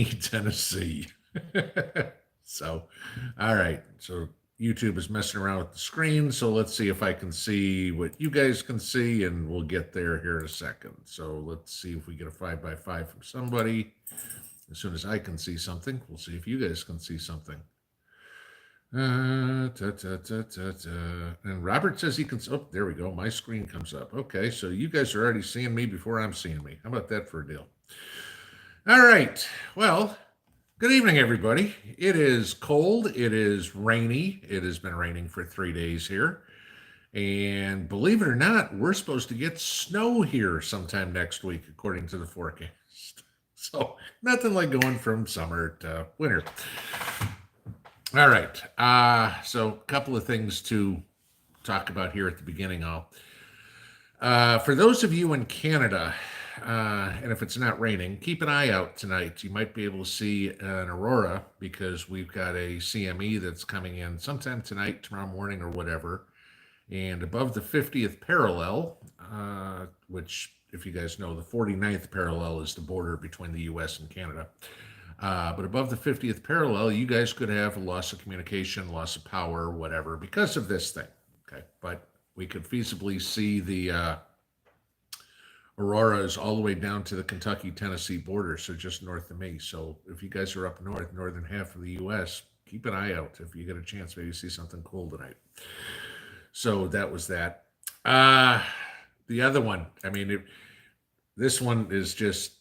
Tennessee. So, all right. So YouTube is messing around with the screen. So let's see if I can see what you guys can see, and we'll get there here in a second. So let's see if we get a 5x5 from somebody. As soon as I can see something, we'll see if you guys can see something. And Robert says he can. Oh, there we go. My screen comes up. Okay, so you guys are already seeing me before I'm seeing me. How about that for a deal? All right. Well, good evening, everybody. It is cold. It is rainy. It has been raining for 3 days here. And believe it or not, we're supposed to get snow here sometime next week, according to the forecast. So, nothing like going from summer to winter. All right. So, a couple of things to talk about here at the beginning. For those of you in Canada, and if it's not raining, keep an eye out tonight. You might be able to see an aurora because we've got a CME that's coming in sometime tonight, tomorrow morning, or whatever. And above the 50th parallel, which, if you guys know, the 49th parallel is the border between the US and Canada. But above the 50th parallel, you guys could have a loss of communication, loss of power, whatever, because of this thing. Okay. But we could feasibly see the auroras all the way down to the Kentucky-Tennessee border, so just north of me. So if you guys are up north, northern half of the U.S., keep an eye out. If you get a chance, maybe see something cool tonight. So that was that. The other one, this one is just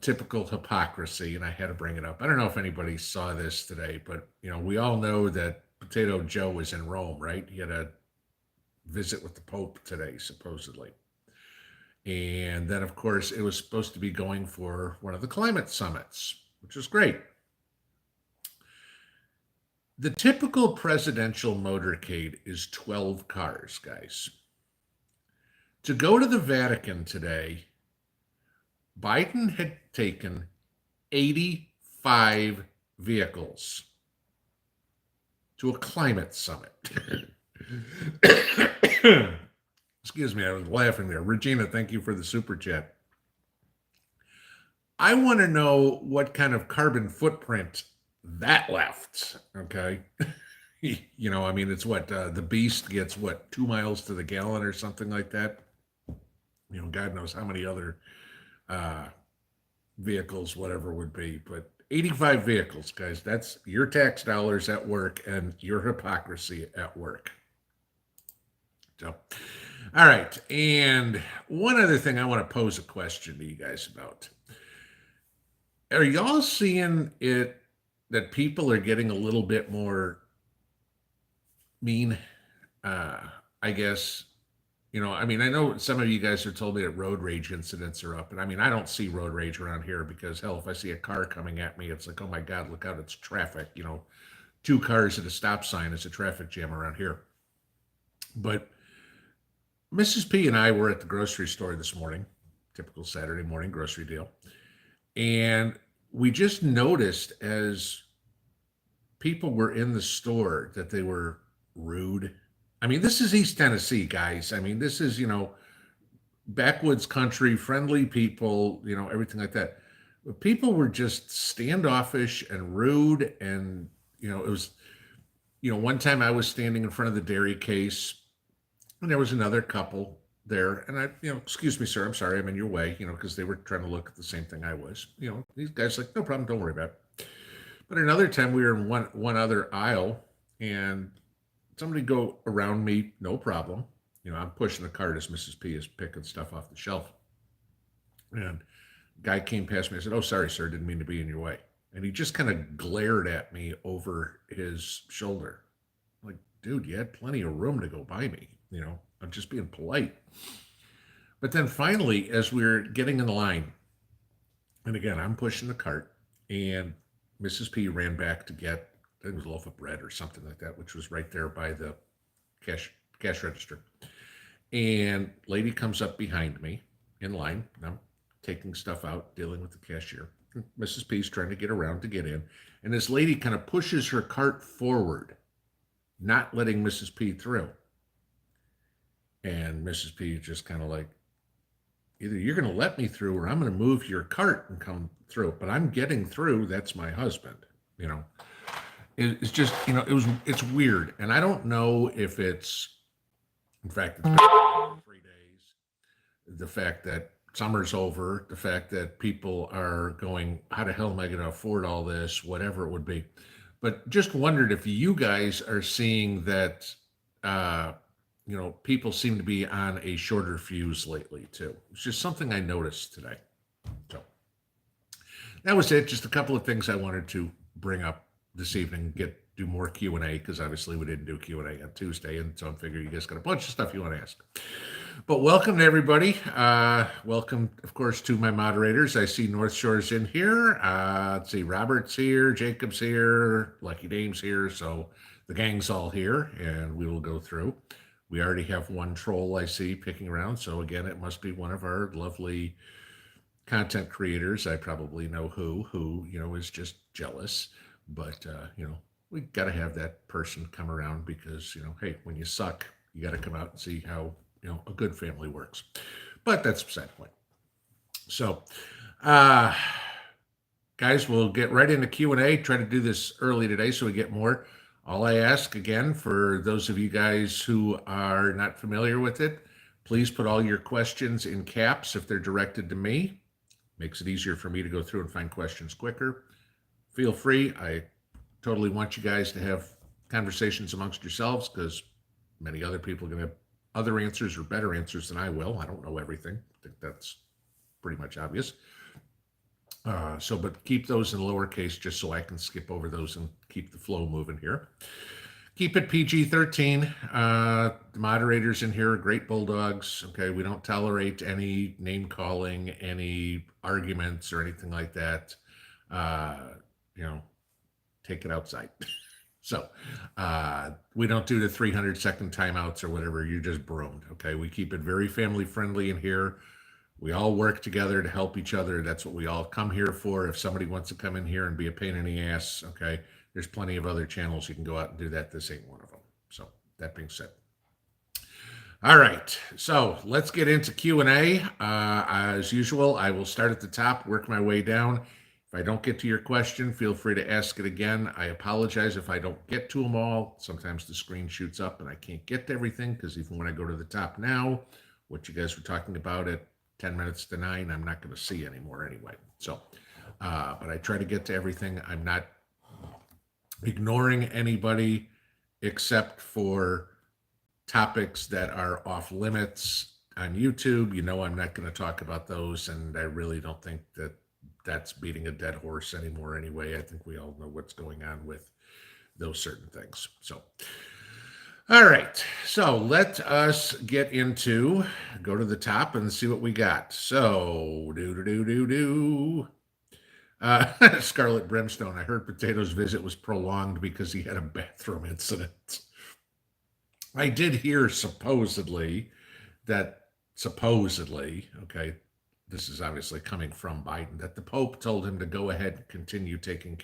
typical hypocrisy, and I had to bring it up. I don't know if anybody saw this today, but we all know that Potato Joe was in Rome, right? He had a visit with the Pope today, supposedly. And then, of course, it was supposed to be going for one of the climate summits, which was great. The typical presidential motorcade is 12 cars, guys. To go to the Vatican today, Biden had taken 85 vehicles to a climate summit. Excuse me, I was laughing there. Regina, thank you for the super chat. I want to know what kind of carbon footprint that left. Okay. It's what the Beast gets, 2 miles to the gallon or something like that. God knows how many other vehicles, whatever would be, but 85 vehicles, guys. That's your tax dollars at work and your hypocrisy at work. So, all right. And one other thing I want to pose a question to you guys about. Are y'all seeing it that people are getting a little bit more mean? I guess, I know some of you guys have told me that road rage incidents are up. And I don't see road rage around here because, hell, if I see a car coming at me, it's like, oh my God, look out, it's traffic. 2 cars at a stop sign is a traffic jam around here. But Mrs. P and I were at the grocery store this morning, typical Saturday morning grocery deal. And we just noticed as people were in the store that they were rude. This is East Tennessee, guys. This is, backwoods country, friendly people, everything like that. But people were just standoffish and rude. And, it was, one time I was standing in front of the dairy case, and there was another couple there, and I, excuse me, sir, I'm sorry, I'm in your way, because they were trying to look at the same thing I was. These guys like, no problem, don't worry about it. But another time we were in one other aisle, and somebody go around me, no problem. I'm pushing the cart as Mrs. P is picking stuff off the shelf. And guy came past me. I said, oh, sorry, sir, didn't mean to be in your way. And he just kind of glared at me over his shoulder. I'm like, dude, you had plenty of room to go by me. I'm just being polite. But then finally, as we're getting in the line, and again, I'm pushing the cart, and Mrs. P ran back to get, I think it was a loaf of bread or something like that, which was right there by the cash register. And lady comes up behind me in line, and I'm taking stuff out, dealing with the cashier. Mrs. P's trying to get around to get in, and this lady kind of pushes her cart forward, not letting Mrs. P through. And Mrs. P just kind of like, either you're going to let me through or I'm going to move your cart and come through. But I'm getting through. That's my husband. You know, it's just, it's weird. And I don't know if it's, in fact, it's been 3 days. The fact that summer's over, the fact that people are going, how the hell am I going to afford all this, whatever it would be. But just wondered if you guys are seeing that, people seem to be on a shorter fuse lately too. It's just something I noticed today. So that was it. Just a couple of things I wanted to bring up this evening. Do more Q&A because obviously we didn't do Q&A on Tuesday, and so I'm figuring you guys got a bunch of stuff you want to ask. But welcome to everybody. Welcome, of course, to my moderators. I see North Shore's in here. Let's see, Robert's here, Jacob's here, Lucky Dame's here. So the gang's all here, and we will go through. We already have one troll I see picking around. So again, it must be one of our lovely content creators. I probably know who is just jealous. But, we got to have that person come around because, hey, when you suck, you got to come out and see how, a good family works. But that's beside the point. So, guys, we'll get right into Q&A. Try to do this early today so we get more. All I ask, again, for those of you guys who are not familiar with it, please put all your questions in caps if they're directed to me. Makes it easier for me to go through and find questions quicker. Feel free. I totally want you guys to have conversations amongst yourselves because many other people are going to have other answers or better answers than I will. I don't know everything. I think that's pretty much obvious. But keep those in lowercase just so I can skip over those and keep the flow moving here. Keep it PG-13. The moderators in here are great bulldogs. Okay, we don't tolerate any name calling, any arguments or anything like that. Take it outside. So we don't do the 300-second timeouts or whatever. You're just broomed. Okay, we keep it very family friendly in here. We all work together to help each other. That's what we all come here for. If somebody wants to come in here and be a pain in the ass, okay, there's plenty of other channels you can go out and do that. This ain't one of them. So that being said. All right, so let's get into Q&A. As usual, I will start at the top, work my way down. If I don't get to your question, feel free to ask it again. I apologize if I don't get to them all. Sometimes the screen shoots up and I can't get to everything because even when I go to the top now, what you guys were talking about at 10 minutes to 9, I'm not going to see anymore anyway. So, but I try to get to everything. I'm not ignoring anybody except for topics that are off limits on YouTube. I'm not going to talk about those, and I really don't think that that's beating a dead horse anymore anyway. I think we all know what's going on with those certain things. So, all right. So let us go to the top and see what we got. So, Scarlet Brimstone, I heard Potato's visit was prolonged because he had a bathroom incident. I did hear supposedly, okay, this is obviously coming from Biden, that the Pope told him to go ahead and continue taking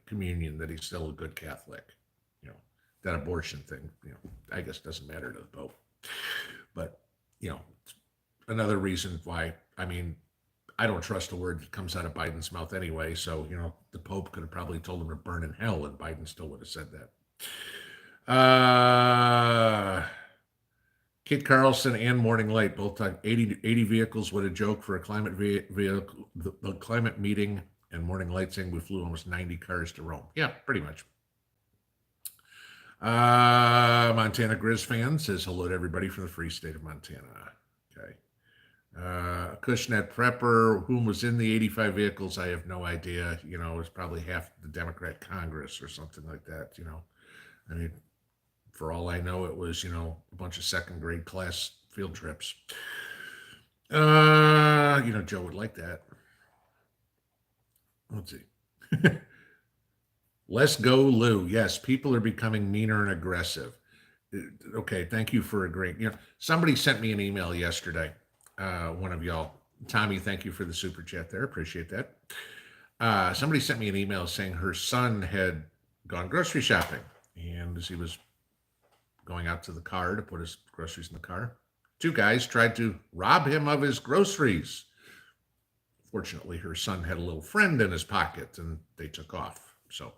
communion, that he's still a good Catholic. That abortion thing, I guess doesn't matter to the Pope. But, another reason why, I don't trust a word that comes out of Biden's mouth anyway. So, the Pope could have probably told him to burn in hell and Biden still would have said that. Kit Carlson and Morning Light both talk 80 vehicles. What a joke for a climate vehicle, the climate meeting, and Morning Light saying we flew almost 90 cars to Rome. Yeah, pretty much. Montana Grizz fan says hello to everybody from the free state of Montana. Okay. Cushnet Prepper, whom was in the 85 vehicles, I have no idea. It was probably half the Democrat Congress or something like that. For all I know, it was, a bunch of second grade class field trips. Joe would like that. Let's see. Let's go, Lou. Yes, people are becoming meaner and aggressive. Okay, thank you for agreeing. Somebody sent me an email yesterday. One of y'all, Tommy, thank you for the super chat there. Appreciate that. Somebody sent me an email saying her son had gone grocery shopping, and as he was going out to the car to put his groceries in the car, two guys tried to rob him of his groceries. Fortunately, her son had a little friend in his pocket and they took off. So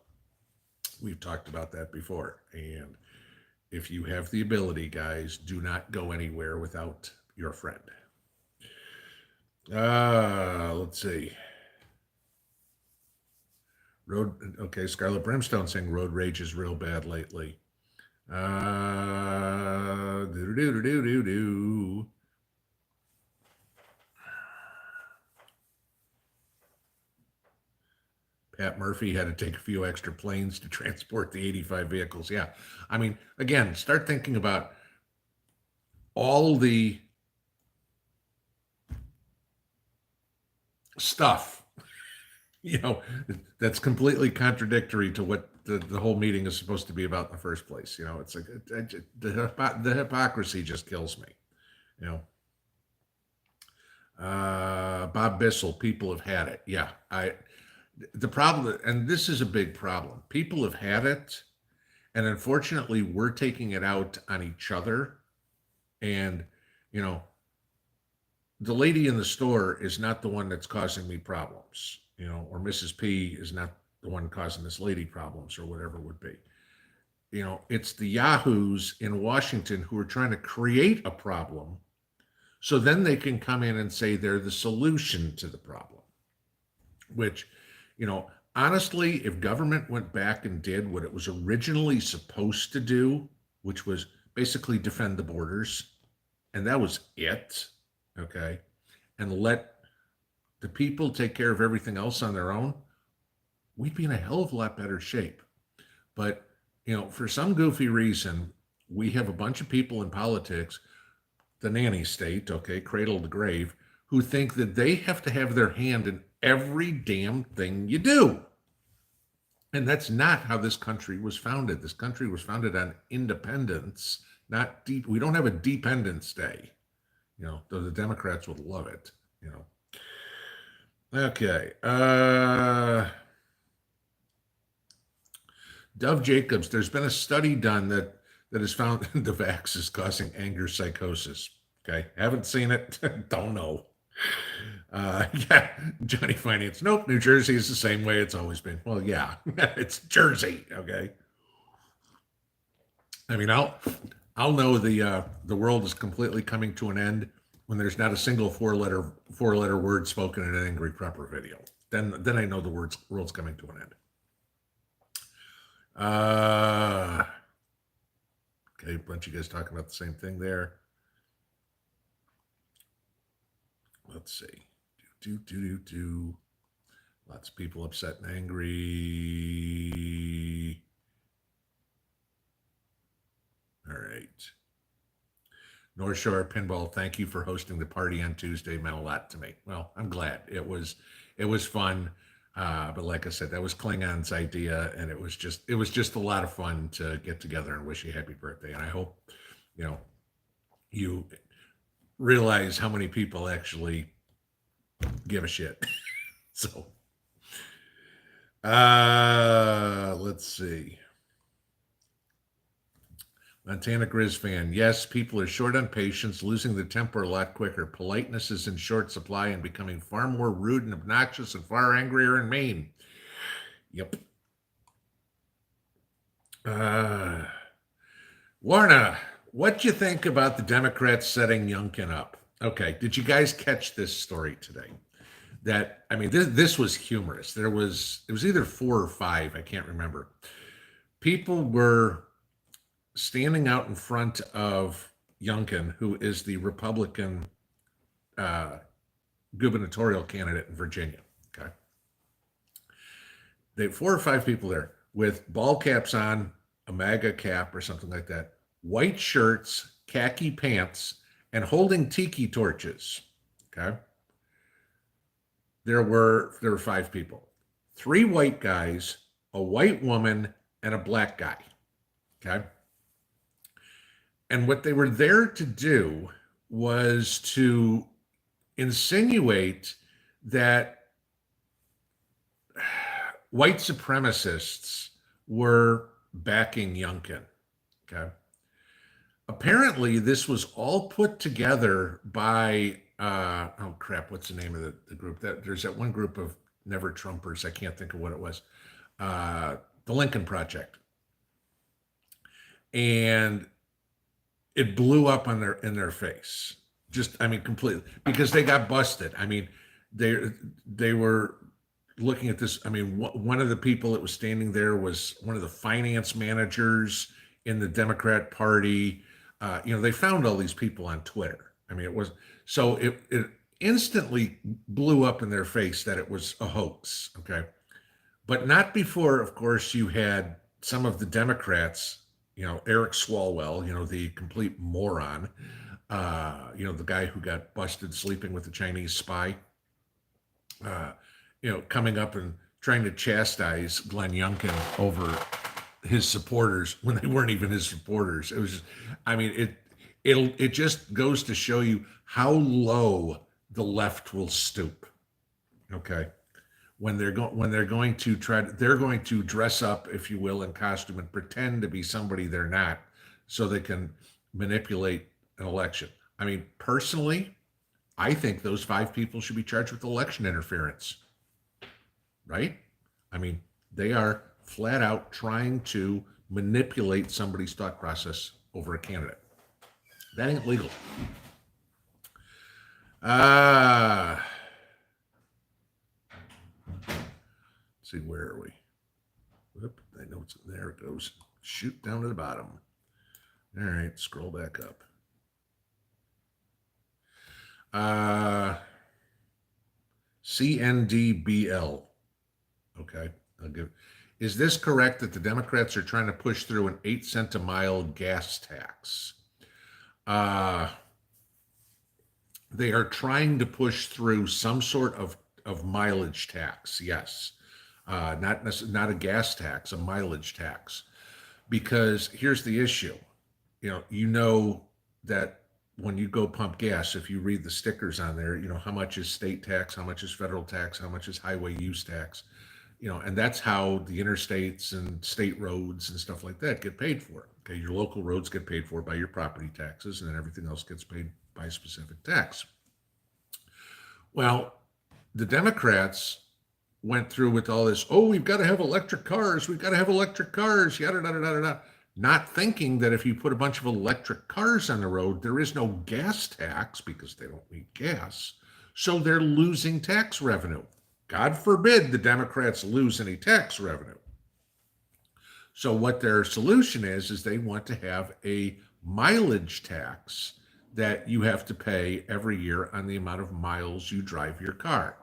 we've talked about that before. And if you have the ability, guys, do not go anywhere without your friend. Let's see. Scarlet Brimstone saying road rage is real bad lately. Do. Pat Murphy had to take a few extra planes to transport the 85 vehicles. Yeah. I mean, again, start thinking about all the stuff, that's completely contradictory to what the whole meeting is supposed to be about in the first place. It's like the hypocrisy just kills me. Bob Bissell, people have had it. Yeah. The problem, and this is a big problem, people have had it, and unfortunately we're taking it out on each other. And the lady in the store is not the one that's causing me problems, or Mrs. P is not the one causing this lady problems, or whatever it would be. It's the yahoos in Washington who are trying to create a problem so then they can come in and say they're the solution to the problem, which, honestly, if government went back and did what it was originally supposed to do, which was basically defend the borders, and that was it, okay, and let the people take care of everything else on their own, we'd be in a hell of a lot better shape. But, for some goofy reason, we have a bunch of people in politics, the nanny state, okay, cradle to grave, who think that they have to have their hand in every damn thing you do. And that's not how this country was founded. This country was founded on independence, not deep. We don't have a Dependence Day, though the Democrats would love it, Okay. Dove Jacobs, there's been a study done that has found the vax is causing anger psychosis. Okay. Haven't seen it. Don't know. Yeah, Johnny Finance. Nope, New Jersey is the same way it's always been. Well, yeah, it's Jersey. Okay. I mean, I'll know the world is completely coming to an end when there's not a single four letter word spoken in an Angry Prepper video. Then I know the world's coming to an end. Okay, a bunch of you guys talking about the same thing there. Let's see. Lots of people upset and angry. All right. North Shore Pinball, thank you for hosting the party on Tuesday. Meant a lot to me. Well, I'm glad. It was fun. But like I said, that was Klingon's idea, and it was just a lot of fun to get together and wish you happy birthday. And I hope, you realize how many people actually give a shit. So, let's see. Montana Grizz fan. Yes, people are short on patience, losing their temper a lot quicker. Politeness is in short supply and becoming far more rude and obnoxious and far angrier and mean. Yep. Warna, what do you think about the Democrats setting Youngkin up? Okay, did you guys catch this story today? This was humorous. It was either 4 or 5, I can't remember. People were standing out in front of Youngkin, who is the Republican gubernatorial candidate in Virginia. Okay. They have 4 or 5 people there with ball caps on, a MAGA cap or something like that, white shirts, khaki pants, and holding tiki torches. Okay. There were 5 people, 3 white guys, a white woman, and a black guy. Okay. And what they were there to do was to insinuate that white supremacists were backing Youngkin. Okay. apparently this was all put together by oh crap, what's the name of the group? That there's that one group of never Trumpers. I can't think of what it was. Uh, the Lincoln Project, and it blew up on their in their face. Just, I mean, completely, because they got busted. I mean, they they were looking at this. I mean, one of the people that was standing there was one of the finance managers in the Democrat Party. They found all these people on Twitter. I mean, it instantly blew up in their face that it was a hoax. Okay, but not before, of course, you had some of the Democrats, Eric Swalwell, the complete moron, the guy who got busted sleeping with a Chinese spy, uh, coming up and trying to chastise Glenn Youngkin over his supporters when they weren't even his supporters. It was just, I mean, it just goes to show you how low the left will stoop. Okay. They're going to dress up, if you will, in costume and pretend to be somebody they're not, so they can manipulate an election. I mean, personally, I think those 5 people should be charged with election interference, right? I mean, they are flat out trying to manipulate somebody's thought process over a candidate. That ain't legal. See, where are we? Whoop, I know it's there. It goes. Shoot down to the bottom. All right, scroll back up. CNDBL. Okay, I'll give. Is this correct that the Democrats are trying to push through an 8 cent a mile gas tax? They are trying to push through some sort of mileage tax. Yes. Not a gas tax, a mileage tax. Because here's the issue. That when you go pump gas, if you read the stickers on there, how much is state tax, how much is federal tax, how much is highway use tax, and that's how the interstates and state roads and stuff like that get paid for. Okay, your local roads get paid for by your property taxes, and then everything else gets paid by a specific tax. Well, the Democrats went through with all this, we've got to have electric cars, yada, yada, yada, yada, not thinking that if you put a bunch of electric cars on the road, there is no gas tax because they don't need gas. So they're losing tax revenue. God forbid the Democrats lose any tax revenue. So what their solution is they want to have a mileage tax that you have to pay every year on the amount of miles you drive your car.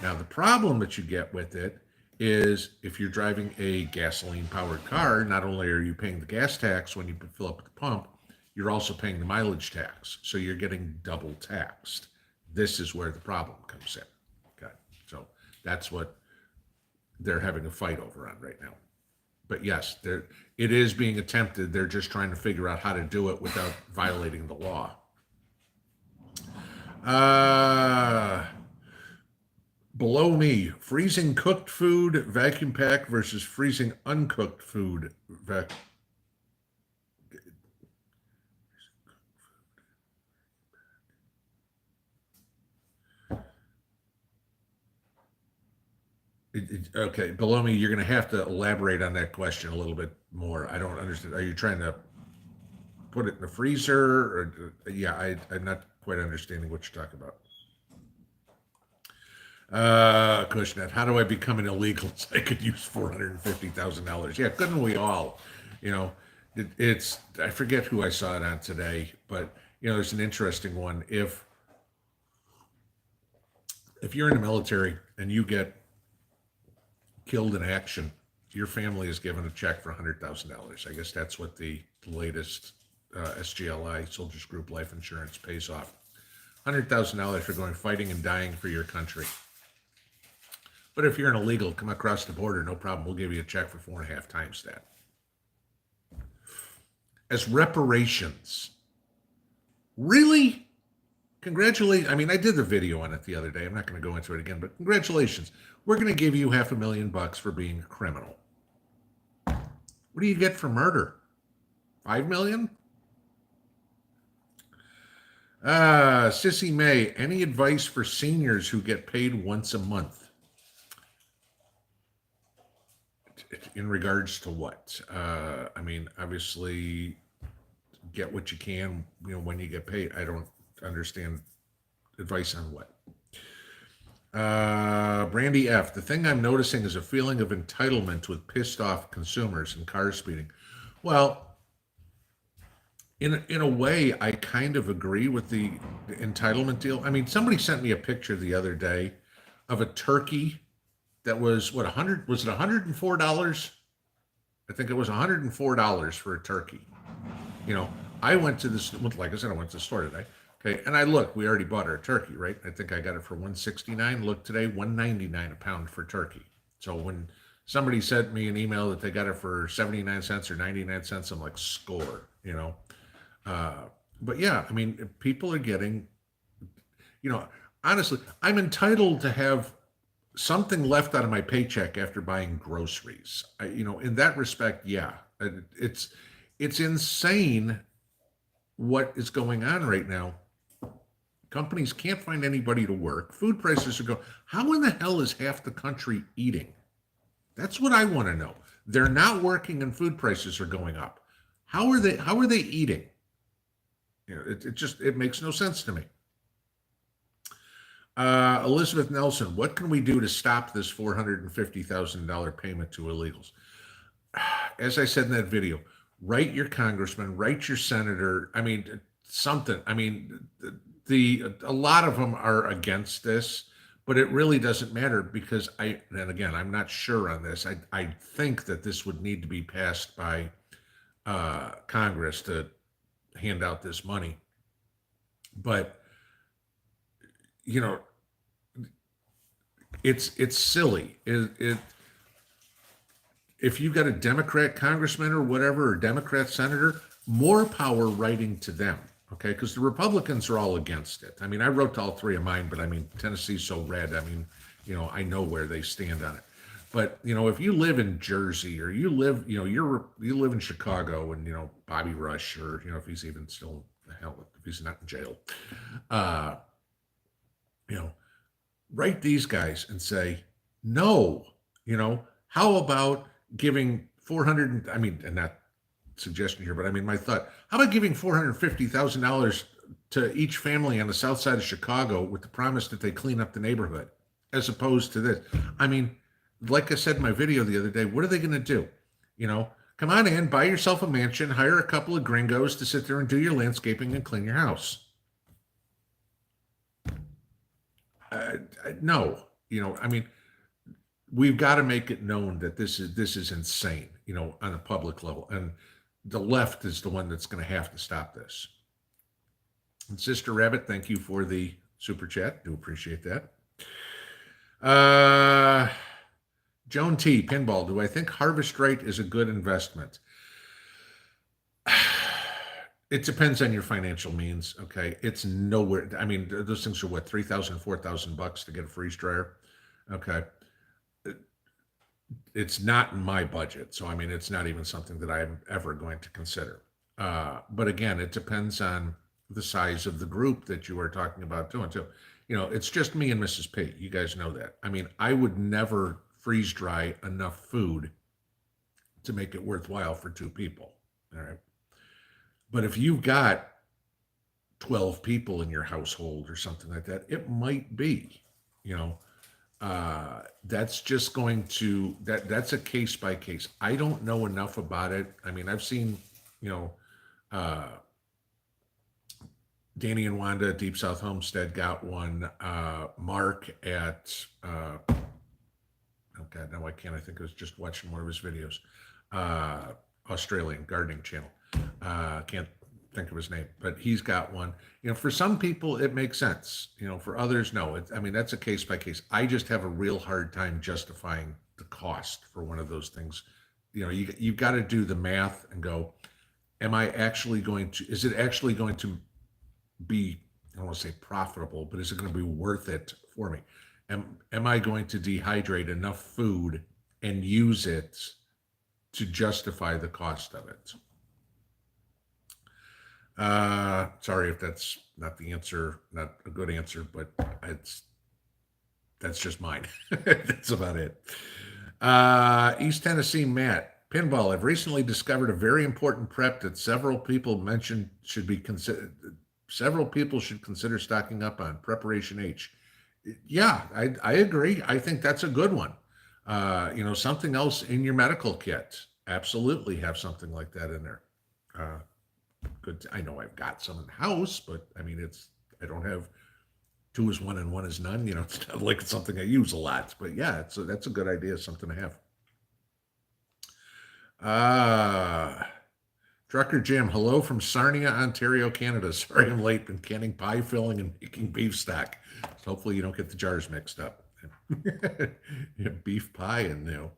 Now, the problem that you get with it is if you're driving a gasoline-powered car, not only are you paying the gas tax when you fill up at the pump, you're also paying the mileage tax. So you're getting double taxed. This is where the problem comes in. Okay, so that's what they're having a fight over on right now. But yes, it is being attempted. They're just trying to figure out how to do it without violating the law. Below me, freezing cooked food vacuum pack versus freezing uncooked food vacuum. Okay, below me, you're going to have to elaborate on that question a little bit more. I don't understand. Are you trying to put it in the freezer? Or I'm not quite understanding what you're talking about. Cushnet, how do I become an illegal so I could use $450,000? Yeah, couldn't we all? It's I forget who I saw it on today, but there's an interesting one. If you're in the military and you get killed in action, your family is given a check for $100,000. I guess that's what the latest SGLI, Soldiers Group Life Insurance, pays off. $100,000 for going fighting and dying for your country. But if you're an illegal, come across the border, no problem. We'll give you a check for 4.5 times that. As reparations. Really? Congratulations. I mean, I did the video on it the other day. I'm not going to go into it again, but congratulations. We're going to give you $500,000 for being a criminal. What do you get for murder? $5 million? Sissy May, any advice for seniors who get paid once a month? In regards to what? I mean, obviously, get what you can, when you get paid. I don't understand advice on what. Brandy F. The thing I'm noticing is a feeling of entitlement with pissed off consumers and car speeding. Well, in a way, I kind of agree with the entitlement deal. I mean, somebody sent me a picture the other day of a turkey that was what 100 was it $104? I think it was $104 for a turkey. You know, I went to this, like I said, I went to the store today. Okay, and I look, we already bought our turkey, right? I think I got it for 169. Look today, 199 a pound for turkey. So when somebody sent me an email that they got it for 79 cents or 99 cents, I'm like, score. But yeah, I mean, people are getting, honestly, I'm entitled to have something left out of my paycheck after buying groceries. In that respect, yeah, it's insane what is going on right now. Companies can't find anybody to work. Food prices are going. How in the hell is half the country eating? That's what I want to know. They're not working and food prices are going up. How are they eating? It makes no sense to me. Elizabeth Nelson, what can we do to stop this $450,000 payment to illegals? As I said in that video, write your congressman, write your senator. I mean, something. I mean, a lot of them are against this, but it really doesn't matter because and again, I'm not sure on this. I think that this would need to be passed by Congress to hand out this money. But it's silly. If you've got a Democrat congressman or whatever, or Democrat senator, more power writing to them, okay? Because the Republicans are all against it. I mean, I wrote to all three of mine, but I mean, Tennessee's so red. I mean, I know where they stand on it. But if you live in Jersey or you live, you live in Chicago, and Bobby Rush, or if he's even still, if he's not in jail, write these guys and say, no, how about giving 400, I mean, and not suggestion here, but I mean, my thought, how about giving $450,000 to each family on the south side of Chicago with the promise that they clean up the neighborhood, as opposed to this? I mean, like I said in my video the other day, what are they going to do? Come on in, buy yourself a mansion, hire a couple of gringos to sit there and do your landscaping and clean your house. No, I mean, we've got to make it known that this is insane, on a public level, and the left is the one that's going to have to stop this. And Sister Rabbit, thank you for the super chat. Do appreciate that. Joan T. Pinball, do I think Harvest Right is a good investment? It depends on your financial means. Okay. It's nowhere. I mean, those things are what, $3,000, $4,000 to get a freeze dryer. Okay. It's not in my budget. So, I mean, it's not even something that I'm ever going to consider. But again, it depends on the size of the group that you are talking about doing too. It's just me and Mrs. P. You guys know that. I mean, I would never freeze dry enough food to make it worthwhile for two people. All right. But if you've got 12 people in your household or something like that, it might be, that's just going to, that's a case by case. I don't know enough about it. I mean, I've seen, Danny and Wanda at Deep South Homestead got one. Mark at, oh God, no, I can't. I think I was just watching one of his videos. Australian gardening channel. Can't think of his name, but he's got one. For some people it makes sense. For others, no. I mean, that's a case by case. I just have a real hard time justifying the cost for one of those things. You've got to do the math and go, is it actually going to be, I don't want to say profitable, but is it going to be worth it for me? Am I going to dehydrate enough food and use it to justify the cost of it? Sorry if that's not the answer, not a good answer, but it's that's just mine. That's about it. East Tennessee Matt Pinball. I've recently discovered a very important prep that several people mentioned should be considered. Several people should consider stocking up on Preparation H. Yeah, I agree. I think that's a good one. Something else in your medical kit. Absolutely have something like that in there. Uh, Good. I know I've got some in the house, but I mean, I don't have two is one and one is none. It's not like it's something I use a lot. But yeah, that's a good idea, something to have. Drucker Jim, hello from Sarnia, Ontario, Canada. Sorry I'm late. Been canning pie filling and making beef stock. So hopefully you don't get the jars mixed up. Beef pie and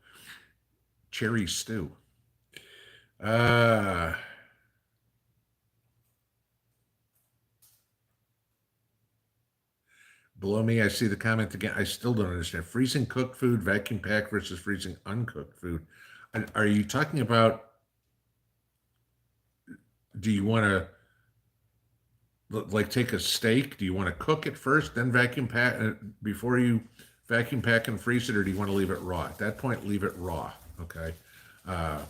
cherry stew. Uh, Below me, I see the comment again. I still don't understand. Freezing cooked food, vacuum pack versus freezing uncooked food. Are you talking about, do you want to like take a steak? Do you want to cook it first, then vacuum pack before you vacuum pack and freeze it, or do you want to leave it raw? At that point, leave it raw. Okay. Uh,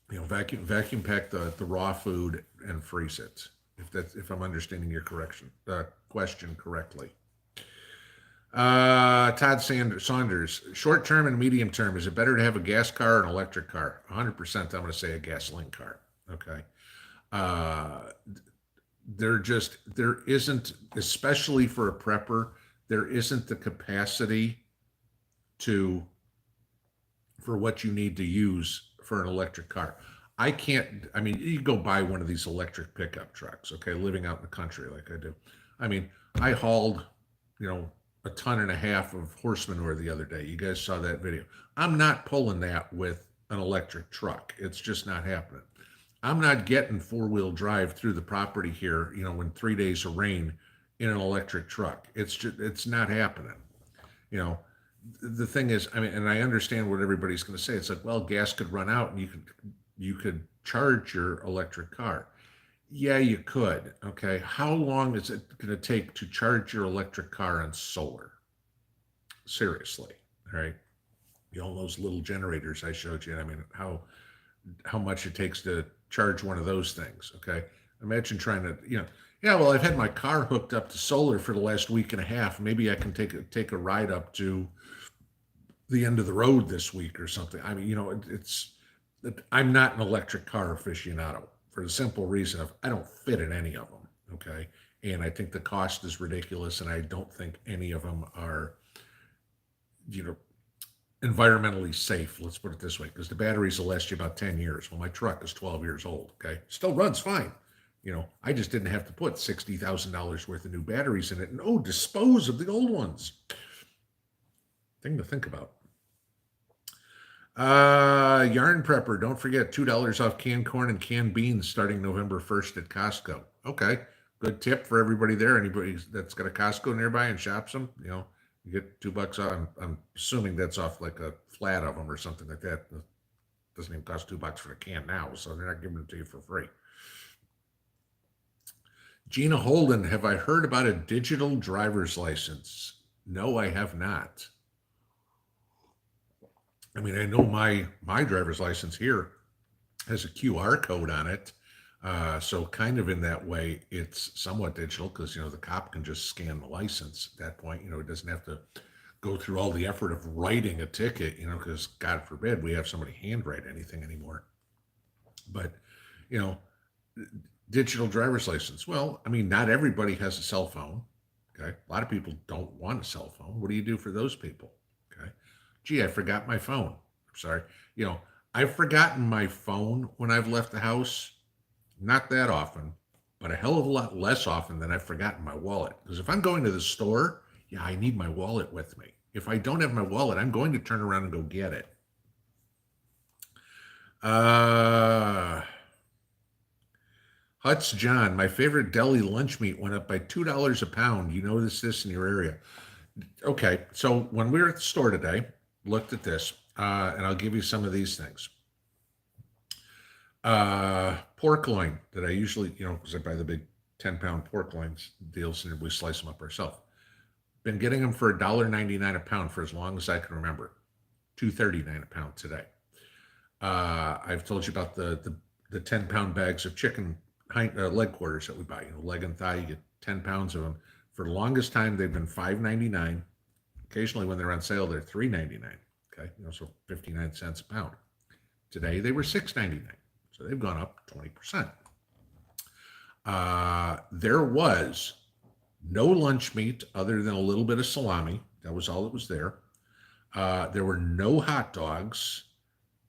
vacuum pack the raw food and freeze it. If I'm understanding your question correctly. Todd Saunders, short term and medium term, is it better to have a gas car or an electric car? 100%, I'm going to say a gasoline car. Okay. Uh, there isn't, especially for a prepper, there isn't the capacity to, for what you need to use for an electric car. I mean, you go buy one of these electric pickup trucks, okay, living out in the country like I do. I mean, I hauled, a ton and a half of horse manure the other day. You guys saw that video. I'm not pulling that with an electric truck. It's just not happening. I'm not getting four-wheel drive through the property here, when 3 days of rain in an electric truck. It's not happening. You know, the thing is, I mean, and I understand what everybody's going to say. It's like, well, gas could run out and you could charge your electric car. Yeah, you could. Okay. How long is it going to take to charge your electric car on solar? Seriously. All right. All those little generators I showed you. I mean, how much it takes to charge one of those things. Okay. Imagine trying to, yeah, well, I've had my car hooked up to solar for the last week and a half. Maybe I can take a ride up to the end of the road this week or something. I mean, I'm not an electric car aficionado for the simple reason of I don't fit in any of them. Okay. And I think the cost is ridiculous. And I don't think any of them are, environmentally safe. Let's put it this way, because the batteries will last you about 10 years. Well, my truck is 12 years old. Okay. Still runs fine. I just didn't have to put $60,000 worth of new batteries in it and dispose of the old ones. Thing to think about. Yarn Prepper, don't forget $2 off canned corn and canned beans starting November 1st at Costco. Okay, good tip for everybody there. Anybody that's got a Costco nearby and shops them, you get $2 off. I'm assuming that's off like a flat of them or something like that. It doesn't even cost $2 for a can now, so they're not giving it to you for free. Gina Holden, have I heard about a digital driver's license? No, I have not. I mean, I know my driver's license here has a QR code on it. So kind of in that way, it's somewhat digital because, the cop can just scan the license at that point. It doesn't have to go through all the effort of writing a ticket, because God forbid we have somebody handwrite anything anymore. But, digital driver's license. Well, I mean, not everybody has a cell phone. Okay. A lot of people don't want a cell phone. What do you do for those people? Okay. Gee, I forgot my phone. I'm sorry. I've forgotten my phone when I've left the house. Not that often, but a hell of a lot less often than I've forgotten my wallet. Because if I'm going to the store, yeah, I need my wallet with me. If I don't have my wallet, I'm going to turn around and go get it. Huts John, my favorite deli lunch meat went up by $2 a pound. You notice this in your area? Okay, so when we were at the store today, looked at this, and I'll give you some of these things. Pork loin that I usually, because I buy the big 10-pound pork loins deals and we slice them up ourselves. Been getting them for $1.99 a pound for as long as I can remember. $2.39 a pound today. I've told you about the 10-pound bags of chicken leg quarters that we buy. Leg and thigh. You get 10 pounds of them. For the longest time, they've been $5.99. Occasionally, when they're on sale, they're $3.99. Okay, so 59 cents a pound. Today they were $6.99, so they've gone up 20%. There was no lunch meat other than a little bit of salami. That was all that was there. There were no hot dogs.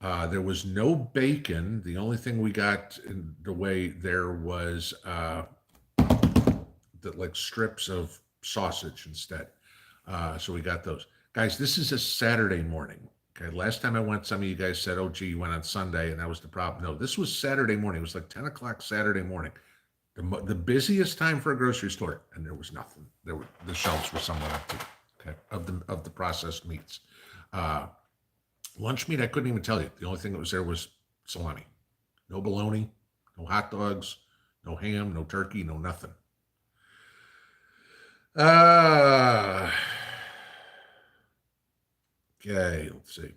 There was no bacon. The only thing we got in the way there was like strips of sausage instead. So we got those. Guys, this is a Saturday morning. Okay, last time I went, some of you guys said, "Oh, gee, you went on Sunday," and that was the problem. No, this was Saturday morning. It was like 10 o'clock Saturday morning. The busiest time for a grocery store, and there was nothing. The shelves were somewhat empty. Okay, of the processed meats. Lunch meat, I couldn't even tell you. The only thing that was there was salami. No bologna, no hot dogs, no ham, no turkey, no nothing. Okay, let's see.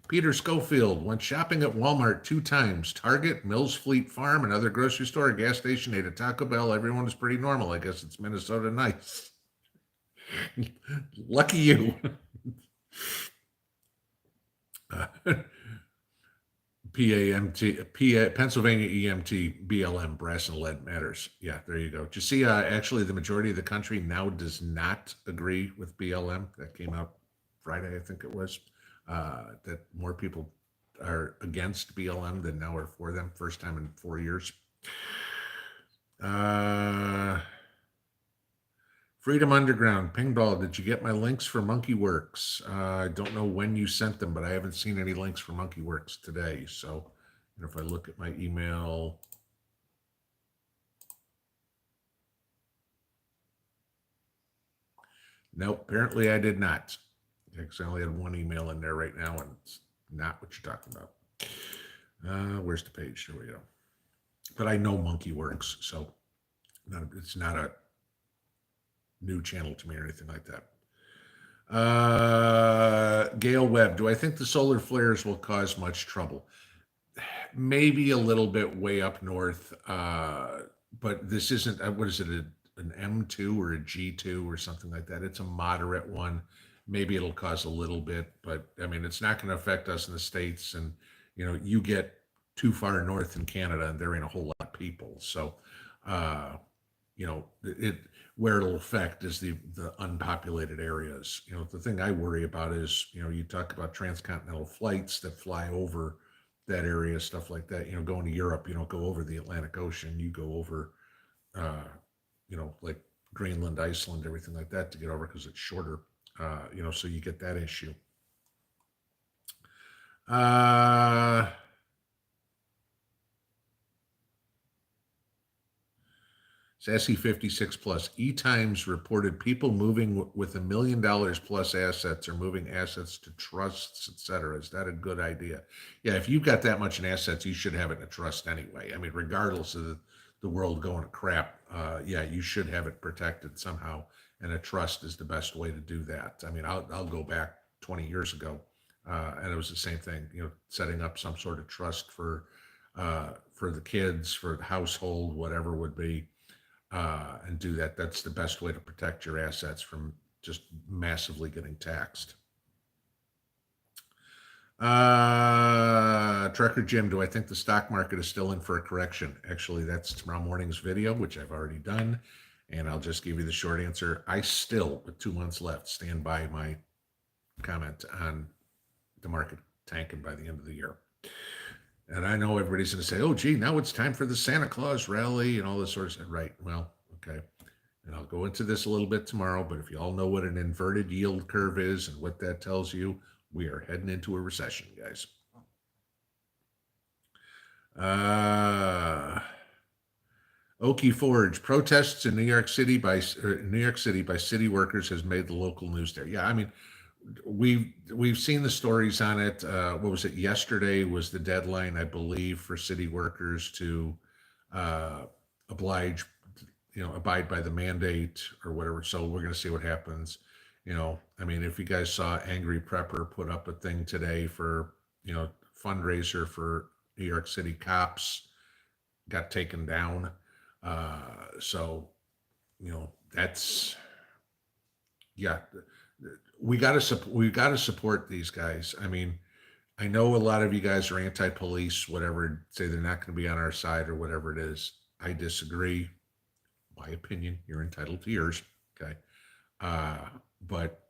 Peter Schofield went shopping at Walmart 2 times. Target, Mills Fleet Farm, another grocery store, a gas station, ate a Taco Bell. Everyone was pretty normal. I guess it's Minnesota nice. Lucky you. Pennsylvania EMT, BLM, brass and lead matters. Yeah, there you go. Did you see, actually, the majority of the country now does not agree with BLM. That came out Friday, I think it was, that more people are against BLM than now are for them. First time in 4 years. Freedom Underground, Pinball, did you get my links for Monkey Works? I don't know when you sent them, but I haven't seen any links for Monkey Works today. So if I look at my email, nope, apparently I did not. Because I only had one email in there right now, and it's not what you're talking about. Where's the page? There we go. But I know Monkey Works, so it's not a new channel to me or anything like that. Gail Webb, do I think the solar flares will cause much trouble? Maybe a little bit way up north, but this isn't, what is it, an M2 or a G2 or something like that? It's a moderate one. Maybe it'll cause a little bit, but I mean, it's not going to affect us in the States. And, you get too far north in Canada and there ain't a whole lot of people. So, where it'll affect is the unpopulated areas. The thing I worry about is, you talk about transcontinental flights that fly over that area, stuff like that. Going to Europe, you don't go over the Atlantic Ocean. You go over, like Greenland, Iceland, everything like that to get over because it's shorter. So you get that issue. Sassy 56 plus. E-Times reported people moving with $1 million plus assets or moving assets to trusts, etc. Is that a good idea? Yeah, if you've got that much in assets, you should have it in a trust anyway. I mean, regardless of the world going to crap, yeah, you should have it protected somehow. And a trust is the best way to do that. I mean, I'll go back 20 years ago, and it was the same thing. Setting up some sort of trust for the kids, for the household, whatever would be, and do that. That's the best way to protect your assets from just massively getting taxed. Trucker Jim, do I think the stock market is still in for a correction? Actually, that's tomorrow morning's video, which I've already done. And I'll just give you the short answer. I still, with 2 months left, stand by my comment on the market tanking by the end of the year. And I know everybody's going to say, oh, gee, now it's time for the Santa Claus rally and all this sort of stuff. Right. Well, okay. And I'll go into this a little bit tomorrow. But if you all know what an inverted yield curve is and what that tells you, we are heading into a recession, guys. Okie Forge, protests in New York City by city workers has made the local news there. Yeah, I mean, we've seen the stories on it. What was it? Yesterday was the deadline, I believe, for city workers to uh, oblige, abide by the mandate or whatever. So we're going to see what happens. I mean, if you guys saw Angry Prepper put up a thing today for fundraiser for New York City cops, got taken down. So that's, yeah, we got to support these guys. I mean, I know a lot of you guys are anti-police, whatever, say they're not going to be on our side or whatever it is. I disagree. My opinion, you're entitled to yours. Okay. Uh, but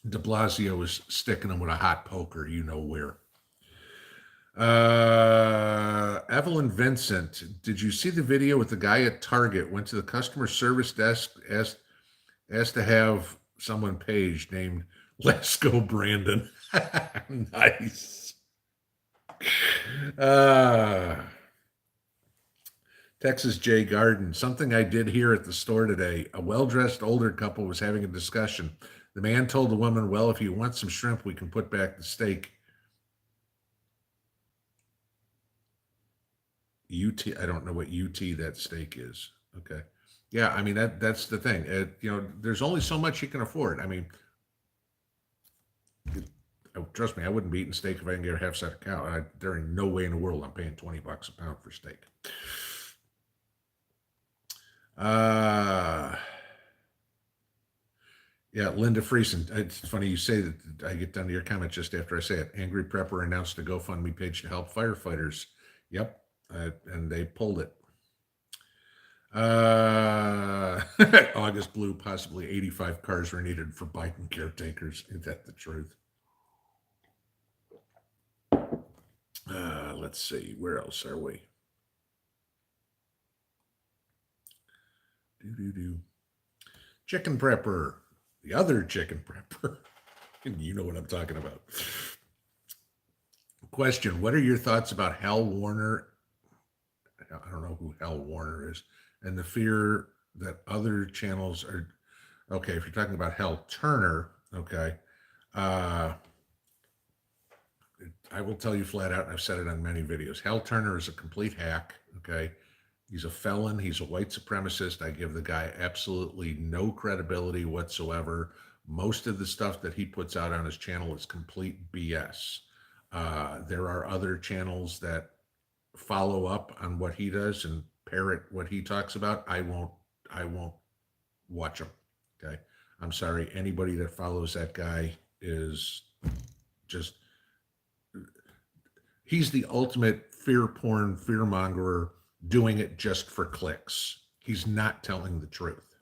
de Blasio is sticking them with a hot poker, where. Evelyn Vincent, did you see the video with the guy at Target went to the customer service desk, asked to have someone paged named Let's Go Brandon? Nice. Uh, Texas J Garden, something I did here at the store today. A well-dressed older couple was having a discussion. The man told the woman, well, if you want some shrimp, we can put back the steak. I don't know what UT that steak is. Okay. Yeah, I mean that's the thing. There's only so much you can afford. I mean, trust me, I wouldn't be eating steak if I can get a half set of cow. There ain't no way in the world I'm paying $20 a pound for steak. Yeah, Linda Friesen. It's funny you say that. I get down to your comment just after I say it. Angry Prepper announced a GoFundMe page to help firefighters. Yep, and they pulled it. August Blue, possibly 85 cars were needed for Biden caretakers. Is that the truth? Let's see. Where else are we? Chicken Prepper. The other Chicken Prepper. You know what I'm talking about. Question: what are your thoughts about Hal Warner? I don't know who Hal Warner is, and the fear that other channels are. Okay, if you're talking about Hal Turner, okay, I will tell you flat out, and I've said it on many videos. Hal Turner is a complete hack. Okay, he's a felon. He's a white supremacist. I give the guy absolutely no credibility whatsoever. Most of the stuff that he puts out on his channel is complete BS. There are other channels that follow up on what he does and parrot what he talks about. I won't watch him. Okay. I'm sorry. Anybody that follows that guy is just, he's the ultimate fear porn, fear mongerer doing it just for clicks. He's not telling the truth.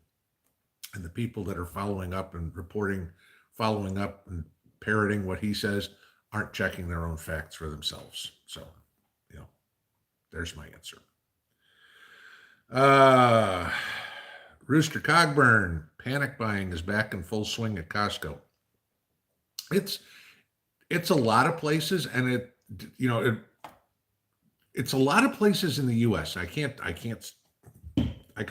And the people that are following up and reporting, following up and parroting what he says aren't checking their own facts for themselves. So, there's my answer. Rooster Cogburn, panic buying is back in full swing at Costco. It's a lot of places, and it's a lot of places in the U.S. I can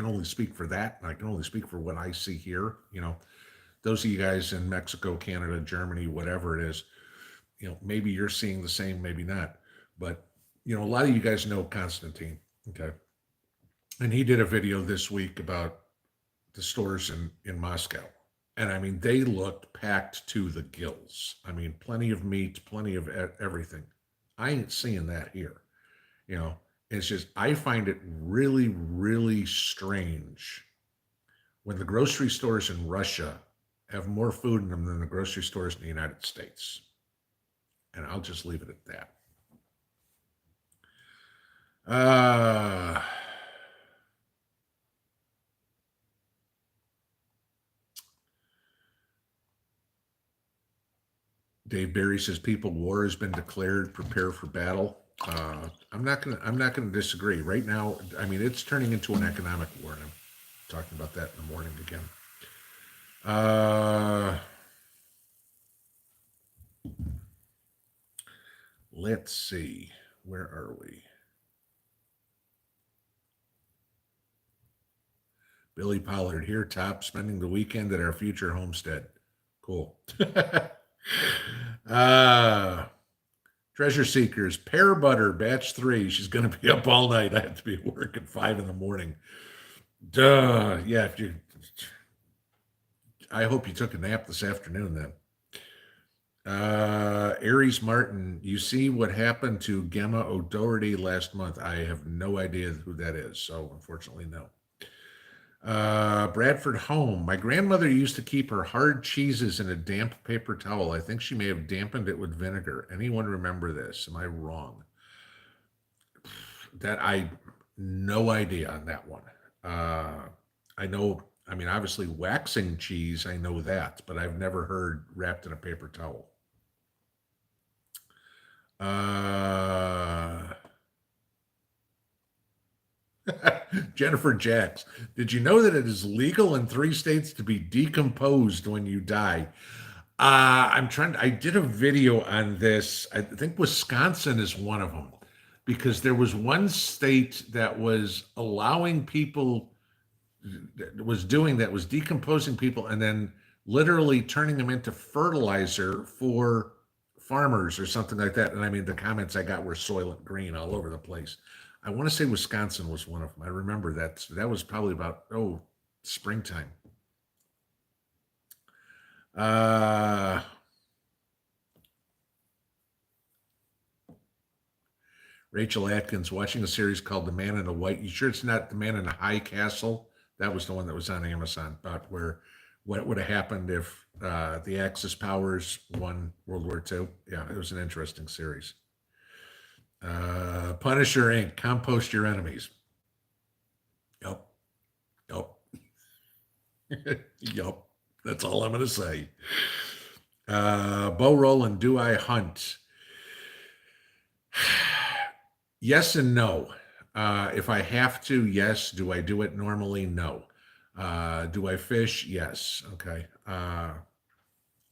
only speak for that. I can only speak for what I see here. Those of you guys in Mexico, Canada, Germany, whatever it is, maybe you're seeing the same, maybe not. But a lot of you guys know Constantine, okay? And he did a video this week about the stores in Moscow. And I mean, they looked packed to the gills. I mean, plenty of meat, plenty of everything. I ain't seeing that here. It's just, I find it really, really strange when the grocery stores in Russia have more food in them than the grocery stores in the United States. And I'll just leave it at that. Dave Barry says, "People, war has been declared. Prepare for battle." I'm not gonna disagree. Right now, I mean, it's turning into an economic war, and I'm talking about that in the morning again. Let's see. Where are we? Billy Pollard here, top, spending the weekend at our future homestead. Cool. uh, Treasure Seekers, Pear Butter, batch 3. She's going to be up all night. I have to be at work at 5 in the morning. Duh. Yeah, if you. I hope you took a nap this afternoon then. Aries Martin, you see what happened to Gemma O'Doherty last month. I have no idea who that is, so unfortunately, no. Bradford Home. My grandmother used to keep her hard cheeses in a damp paper towel. I think she may have dampened it with vinegar. Anyone remember this? Am I wrong? That I no idea on that one. I know, I mean, obviously waxing cheese, I know that, but I've never heard wrapped in a paper towel. Jennifer Jacks, did you know that it is legal in 3 states to be decomposed when you die? I did a video on this. I think Wisconsin is one of them because there was one state that was allowing people, that was doing that, was decomposing people and then literally turning them into fertilizer for farmers or something like that. And I mean, the comments I got were Soylent Green all over the place. I want to say Wisconsin was one of them. I remember that. That was probably about, springtime. Rachel Atkins, watching a series called The Man in the White. You sure it's not The Man in the High Castle? That was the one that was on Amazon, about where what would have happened if the Axis powers won World War II. Yeah, it was an interesting series. Punisher Inc. Compost your enemies. Yep. Yep. Yep. That's all I'm going to say. Bo Roland, do I hunt? Yes and no. If I have to, yes. Do I do it normally? No. Do I fish? Yes. Okay.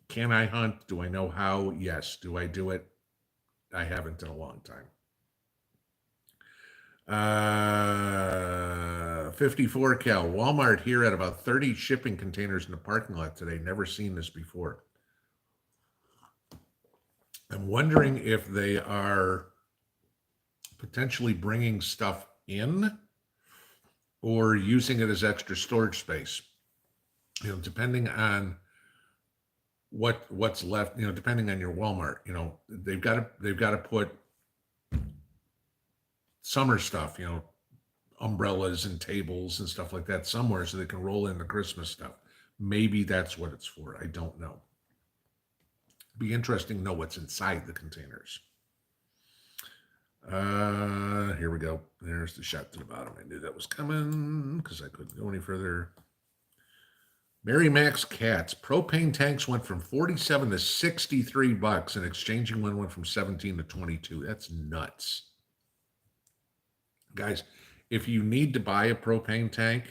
Can I hunt? Do I know how? Yes. Do I do it? I haven't in a long time. 54 cal. Walmart here at about 30 shipping containers in the parking lot today. Never seen this before. I'm wondering if they are potentially bringing stuff in or using it as extra storage space. You know, depending on what's left, you know, depending on your Walmart, you know, they've got to put summer stuff, you know, umbrellas and tables and stuff like that somewhere so they can roll in the Christmas stuff. Maybe that's what it's for. I don't know. Be interesting to know what's inside the containers. Here we go. There's the shot to the bottom. I knew that was coming because I couldn't go any further. Mary Mac's Cats. Propane tanks went from 47 to 63 bucks, and exchanging one went from 17 to 22. That's nuts. Guys, if you need to buy a propane tank,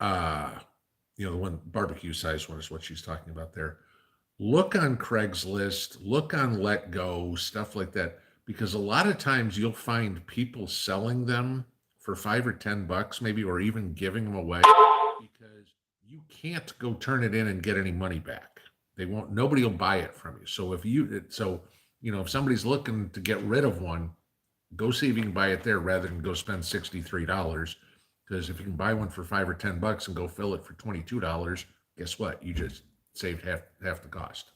you know, the one barbecue size one is what she's talking about there. Look on Craigslist, look on Let Go, stuff like that, because a lot of times you'll find people selling them for 5 or 10 bucks maybe, or even giving them away, because you can't go turn it in and get any money back. They won't, nobody will buy it from you. So if you somebody's looking to get rid of one, go see if you can buy it there rather than go spend $63. Because if you can buy one for 5 or 10 bucks and go fill it for $22, guess what? You just saved half the cost.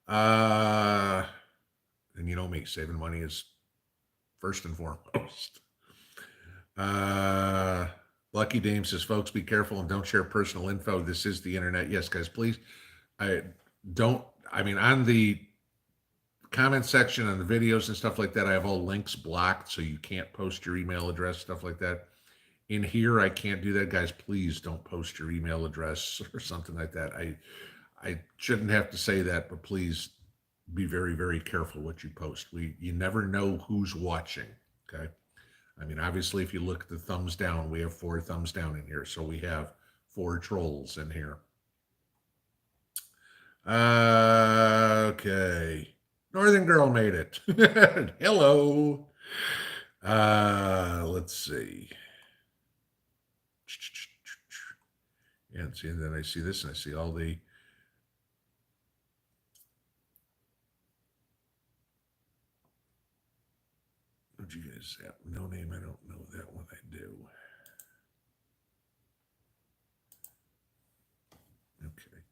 And you know me, saving money is first and foremost. Lucky Dame says, folks, be careful and don't share personal info. This is the internet. Yes, guys, please. On the comment section on the videos and stuff like that, I have all links blocked, so you can't post your email address, stuff like that. In here, I can't do that. Guys, please don't post your email address or something like that. I shouldn't have to say that, but please be very, very careful what you post. You never know who's watching, okay? I mean, obviously, if you look at the thumbs down, we have 4 thumbs down in here, so we have 4 trolls in here. Okay. Northern Girl made it. Hello. Let's see. And see, and then I see this, and I see all the. What you guys have? No name. I don't know that one. I do. Okay.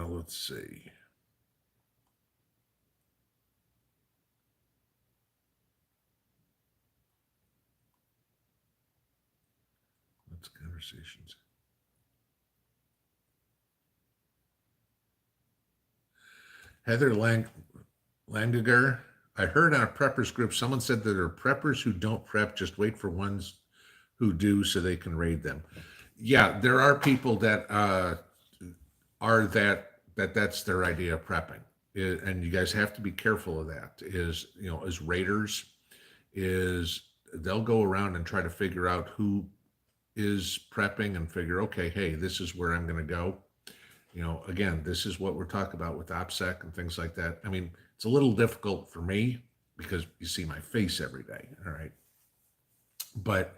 Let's see. Let's conversations. Heather Langager. I heard on a preppers group someone said that there are preppers who don't prep, just wait for ones who do so they can raid them. Yeah, there are people that are that's their idea of prepping. And you guys have to be careful of that. Is as raiders, is they'll go around and try to figure out who is prepping and figure, okay, hey, this is where I'm going to go. Again, this is what we're talking about with OPSEC and things like that. I mean, it's a little difficult for me because you see my face every day. All right. But,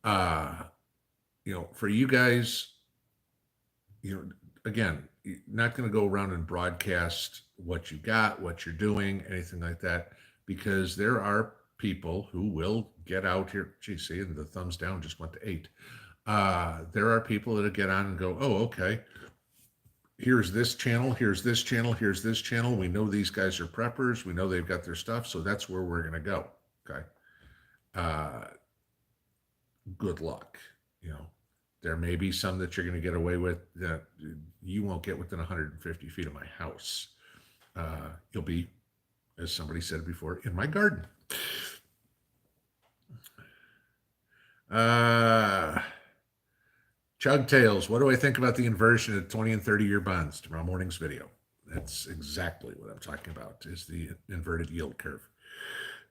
for you guys, again, you're not going to go around and broadcast what you got, what you're doing, anything like that, because there are people who will get out here. Gee, see, the thumbs down just went to 8. There are people that get on and go, oh, okay, here's this channel, here's this channel, here's this channel. We know these guys are preppers. We know they've got their stuff. So that's where we're going to go. Okay. Good luck. There may be some that you're going to get away with that you won't get within 150 feet of my house. You'll be, as somebody said before, in my garden. Chug Tales, what do I think about the inversion of 20 and 30-year bonds? Tomorrow morning's video. That's exactly what I'm talking about, is the inverted yield curve.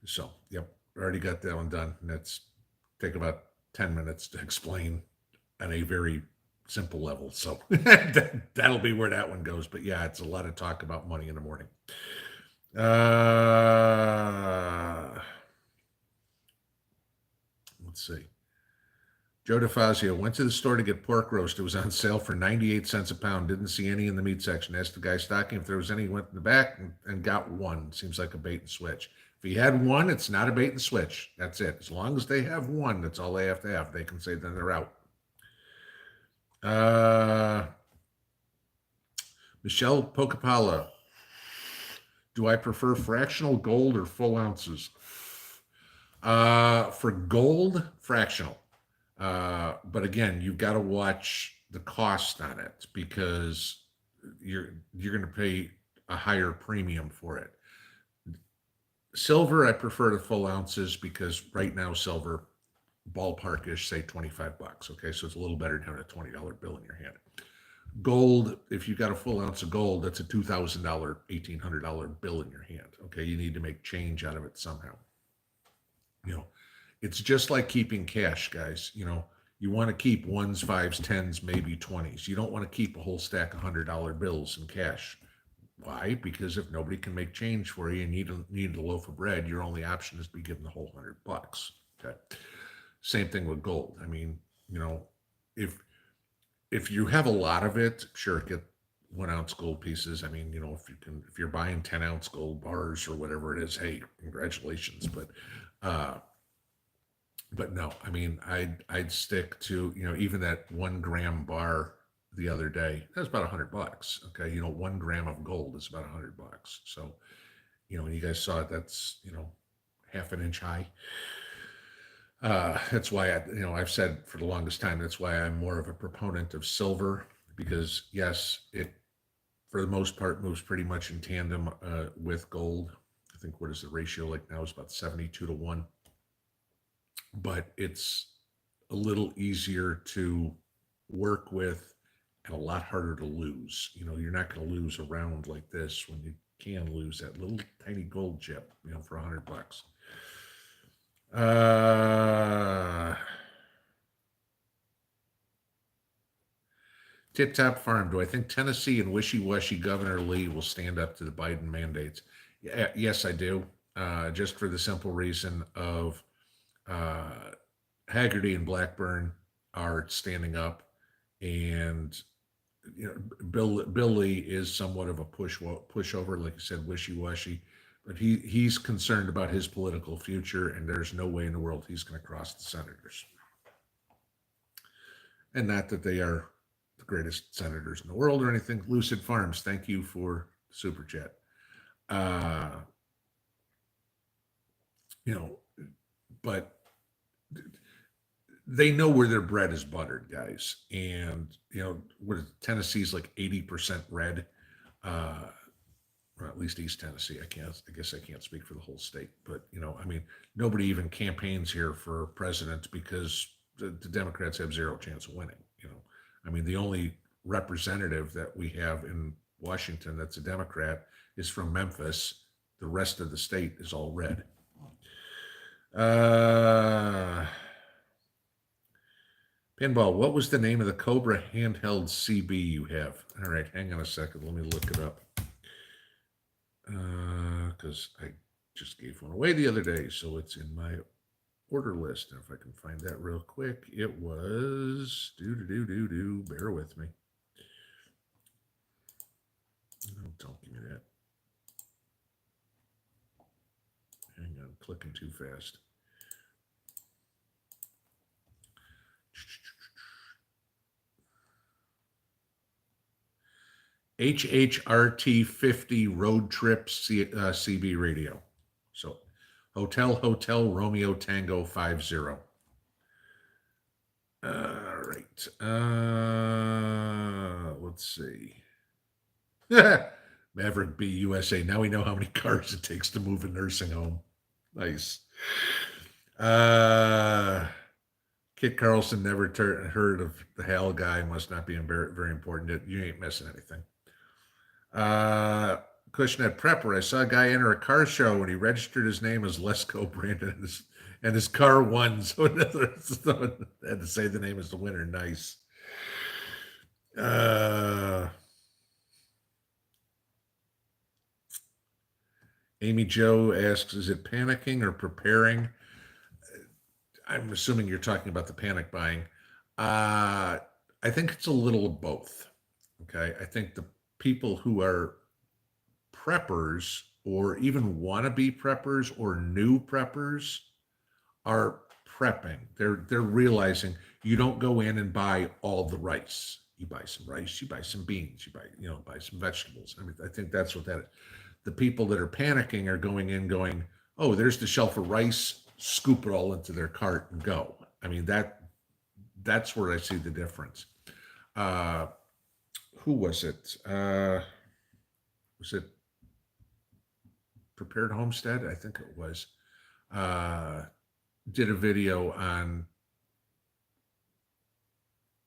So, yep, already got that one done. And that's take about 10 minutes to explain on a very simple level. So that'll be where that one goes. But yeah, it's a lot of talk about money in the morning. Let's see. Joe DeFazio went to the store to get pork roast. It was on sale for 98 cents a pound. Didn't see any in the meat section. Asked the guy stocking if there was any. Went in the back and got one. Seems like a bait and switch. If he had one, it's not a bait and switch. That's it. As long as they have one, that's all they have to have. They can say then they're out. Michelle Pocapala. Do I prefer fractional gold or full ounces? For gold, fractional. But again, you've got to watch the cost on it because you're going to pay a higher premium for it. Silver, I prefer to full ounces because right now silver, ballparkish, say $25. Okay, so it's a little better than having a $20 bill in your hand. Gold, if you've got a full ounce of gold, that's a $2,000, $1,800 bill in your hand. Okay, you need to make change out of it somehow. It's just like keeping cash, guys. You want to keep ones, fives, tens, maybe 20s. You don't want to keep a whole stack of $100 bills in cash. Why? Because if nobody can make change for you and you need a loaf of bread, your only option is to be given the whole $100. Okay. Same thing with gold. I mean, if you have a lot of it, sure, get 1 ounce gold pieces. I mean, if you're buying 10-ounce gold bars or whatever it is, hey, congratulations. But no, I mean, I'd stick to, even that 1 gram bar the other day, that's about $100. Okay. 1 gram of gold is about $100. So, when you guys saw it, that's, half an inch high. That's why I've said for the longest time, that's why I'm more of a proponent of silver, because yes, it, for the most part, moves pretty much in tandem with gold. I think what is the ratio like now is about 72-1, but it's a little easier to work with and a lot harder to lose. You're not going to lose a round like this when you can lose that little tiny gold chip, for $100. Tip Top Farm. Do I think Tennessee and wishy-washy Governor Lee will stand up to the Biden mandates? Yes, I do. Just for the simple reason of Haggerty and Blackburn are standing up, and Billy is somewhat of a pushover, like I said, wishy-washy, but he's concerned about his political future, and there's no way in the world he's going to cross the senators. And not that they are the greatest senators in the world or anything. Lucid Farms, thank you for super chat. Uh, you know, but they know where their bread is buttered, guys. And what Tennessee's like 80% red, or at least East Tennessee. I guess I can't speak for the whole state, but I mean, nobody even campaigns here for president because the Democrats have zero chance of winning. I mean, the only representative that we have in Washington that's a Democrat is from Memphis. The rest of the state is all red. Pinball, what was the name of the Cobra handheld CB you have? All right, hang on a second. Let me look it up. Because I just gave one away the other day, so it's in my order list. And if I can find that real quick, it was bear with me. No, don't give me that. Hang on, clicking too fast. HHRT 50 road trip CB radio. So Hotel Romeo Tango 50. All right. Let's see. Maverick B USA. Now we know how many cars it takes to move a nursing home. Nice. Kit Carlson never heard of the Hal guy. Must not be very important. You ain't missing anything. Cushnet Prepper. I saw a guy enter a car show and he registered his name as Lesko Brandon and his car won. So had to say the name as the winner. Nice. Amy Jo asks, is it panicking or preparing? I'm assuming you're talking about the panic buying. I think it's a little of both. Okay. I think the people who are preppers or even wannabe preppers or new preppers are prepping. They're realizing you don't go in and buy all the rice. You buy some rice, you buy some beans, you buy some vegetables. I mean, I think that's what that is. The people that are panicking are going in going, oh, there's the shelf of rice, scoop it all into their cart and go. I mean, that's where I see the difference. Who was it? Was it Prepared Homestead? I think it was. Did a video on,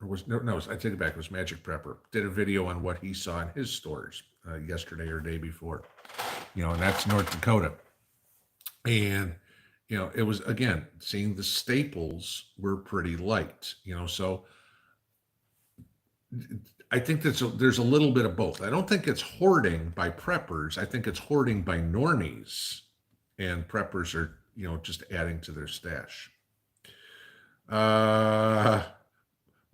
or was no, I take it back. It was Magic Prepper. Did a video on what he saw in his stores yesterday or day before. And that's North Dakota. And it was, again, seeing the staples were pretty light. So I think there's a little bit of both. I don't think it's hoarding by preppers. I think it's hoarding by normies, and preppers are, just adding to their stash.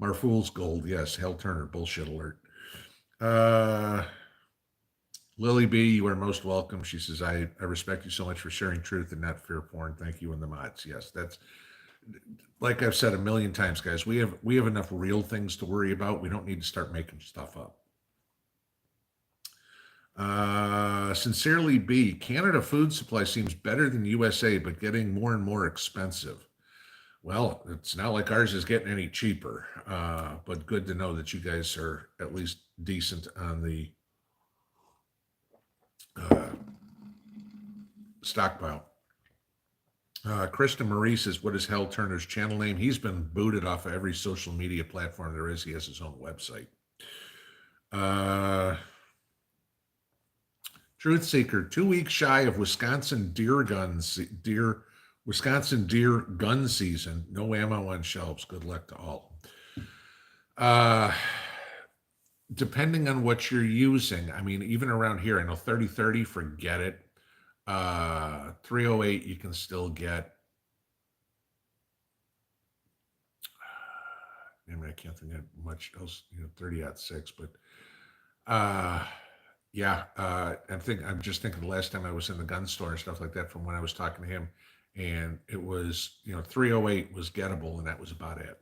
Marfool's Gold, yes. Hal Turner, bullshit alert. Lily B, you are most welcome. She says, I respect you so much for sharing truth and not fear porn. Thank you and the mods. Yes, that's, like I've said a million times, guys, we have enough real things to worry about. We don't need to start making stuff up. Sincerely B, Canada food supply seems better than USA, but getting more and more expensive. Well, it's not like ours is getting any cheaper, but good to know that you guys are at least decent on the stockpile. Krista Marie says, what is Hal Turner's channel name? He's been booted off of every social media platform there is. He has his own website. Truth Seeker, 2 weeks shy of Wisconsin deer gun season. No ammo on shelves. Good luck to all. Depending on what you're using, I mean, even around here, I know 30-30, forget it. 308 you can still get. I mean, I can't think of much else, 30-06, but uh, yeah, I'm just thinking the last time I was in the gun store and stuff like that from when I was talking to him, and it was, 308 was gettable, and that was about it.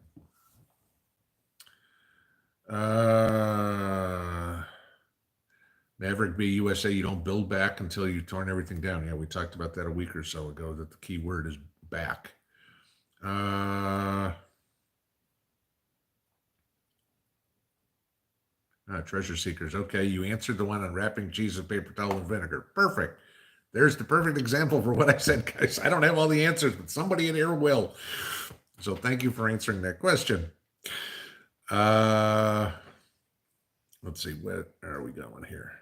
Maverick B USA, you don't build back until you've torn everything down. Yeah, we talked about that a week or so ago, that the key word is back. Treasure Seekers. Okay, you answered the one on wrapping cheese with paper towel and vinegar. Perfect. There's the perfect example for what I said, guys. I don't have all the answers, but somebody in here will. So thank you for answering that question. Let's see, where are we going here?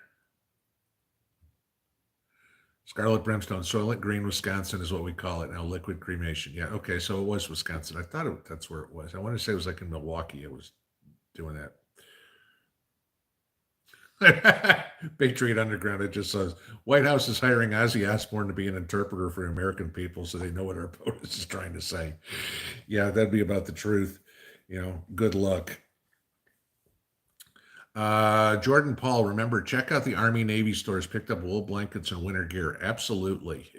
Scarlet Brimstone, Soylent Green, Wisconsin is what we call it now. Liquid cremation. Yeah, okay, so it was Wisconsin. I thought that's where it was. I want to say it was like in Milwaukee. It was doing that. Patriot Underground, it just says White House is hiring Ozzy Osbourne to be an interpreter for American people so they know what our POTUS is trying to say. Yeah, that'd be about the truth. Good luck. Jordan Paul, remember, check out the Army Navy stores, picked up wool blankets and winter gear. Absolutely.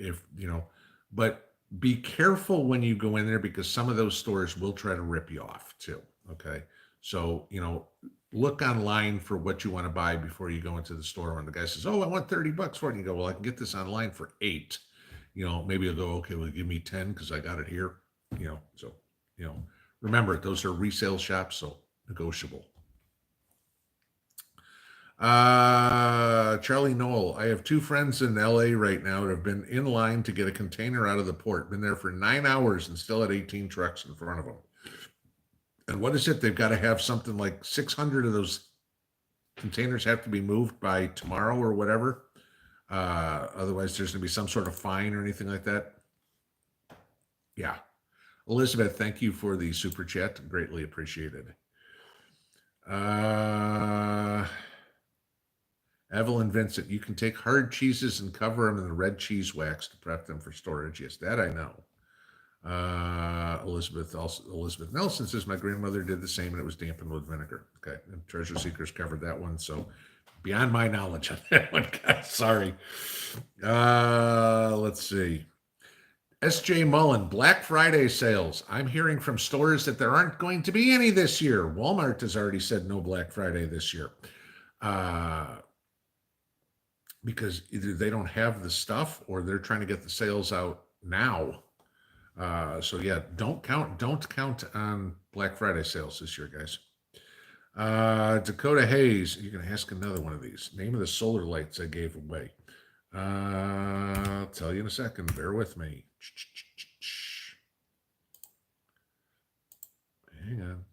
But be careful when you go in there because some of those stores will try to rip you off too. Okay. So, look online for what you want to buy before you go into the store. When the guy says, "Oh, I want $30 for it," and you go, "Well, I can get this online for $8." Maybe you'll go, "Okay, well, give me 10 because I got it here." So, remember, those are resale shops, so negotiable. Charlie Knoll, I have two friends in LA right now that have been in line to get a container out of the port. Been there for 9 hours and still had 18 trucks in front of them. And what is it? They've got to have something like 600 of those containers have to be moved by tomorrow or whatever. Otherwise, there's going to be some sort of fine or anything like that. Yeah. Elizabeth, thank you for the super chat. Greatly appreciated. Evelyn Vincent, you can take hard cheeses and cover them in the red cheese wax to prep them for storage. Yes, that I know. Elizabeth Nelson says my grandmother did the same and it was dampened with vinegar. Okay, and Treasure Seekers covered that one, so beyond my knowledge on that one, guys. Sorry. Let's see. SJ Mullen, Black Friday sales. I'm hearing from stores that there aren't going to be any this year. Walmart has already said no Black Friday this year. Because either they don't have the stuff or they're trying to get the sales out now. So yeah, don't count on Black Friday sales this year, guys. Dakota Hayes, you're gonna ask another one of these. Name of the solar lights I gave away. I'll tell you in a second. Bear with me. Hang on.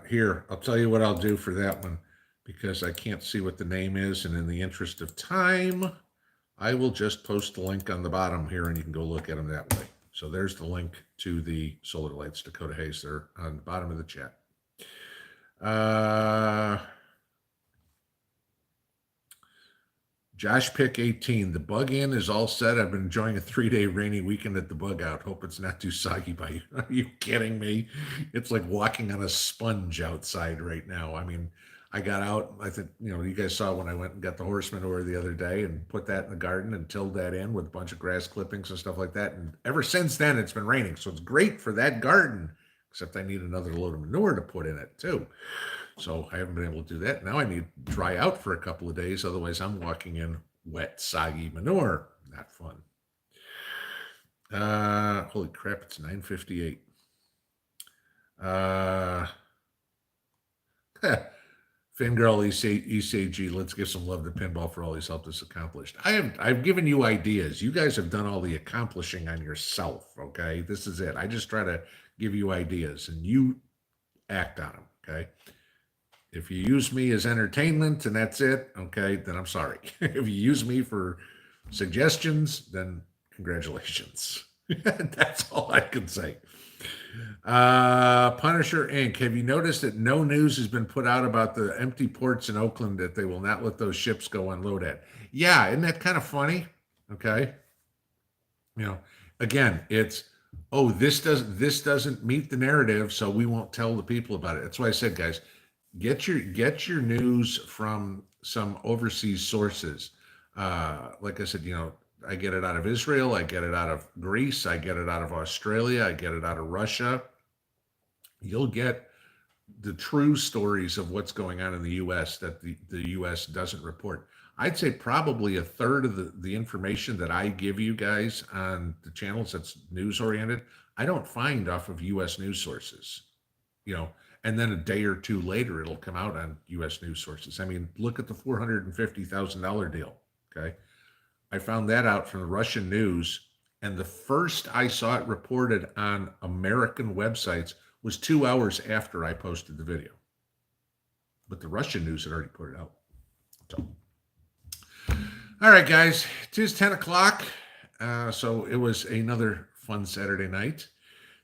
Here, I'll tell you what I'll do for that one because I can't see what the name is. And in the interest of time, I will just post the link on the bottom here and you can go look at them that way. So there's the link to the solar lights, Dakota Hayes, there on the bottom of the chat. Josh Pick 18, the bug in is all set. I've been enjoying a 3-day rainy weekend at the bug out. Hope it's not too soggy by you. Are you kidding me? It's like walking on a sponge outside right now. I mean, I got out, I think, you guys saw when I went and got the horse manure the other day and put that in the garden and tilled that in with a bunch of grass clippings and stuff like that. And ever since then, it's been raining. So it's great for that garden, except I need another load of manure to put in it too. So I haven't been able to do that. Now I need to dry out for a couple of days. Otherwise, I'm walking in wet, soggy manure. Not fun. Holy crap, it's 9:58. Fangirl ECG, let's give some love to Pinball for all he's helped us accomplish. I've given you ideas. You guys have done all the accomplishing on yourself, okay? This is it. I just try to give you ideas and you act on them, okay? If you use me as entertainment and that's it, okay, then I'm sorry. If you use me for suggestions, then congratulations. That's all I can say. Punisher Inc. Have you noticed that no news has been put out about the empty ports in Oakland that they will not let those ships go unload at? Yeah, isn't that kind of funny? Okay. You know, again, it's this doesn't meet the narrative, so we won't tell the people about it. That's why I said, guys, get your news from some overseas sources. Like I said, I get it out of Israel, I get it out of Greece, I get it out of Australia, I get it out of Russia. You'll get the true stories of what's going on in the US that the US doesn't report. I'd say probably a third of the information that I give you guys on the channels that's news oriented, I don't find off of US news sources, you know, and then a day or two later it'll come out on US news sources. I mean, look at the $450,000 deal. Okay. I found that out from the Russian news. And the first I saw it reported on American websites was 2 hours after I posted the video. But the Russian news had already put it out. So, all right, guys, it is 10 o'clock. So it was another fun Saturday night.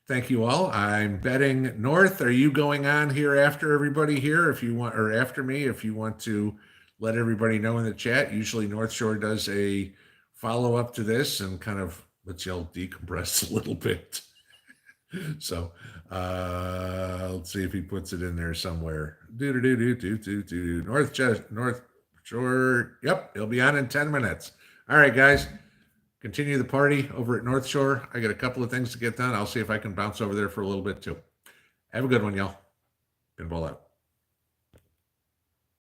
Thank you all. I'm betting North. Are you going on here after everybody here? If you want, or after me, if you want to let everybody know in the chat. Usually North Shore does a follow up to this and kind of lets y'all decompress a little bit. So let's see if he puts it in there somewhere. North Shore. Yep, it'll be on in 10 minutes. All right, guys. Continue the party over at North Shore. I got a couple of things to get done. I'll see if I can bounce over there for a little bit too. Have a good one, y'all. Pinball out.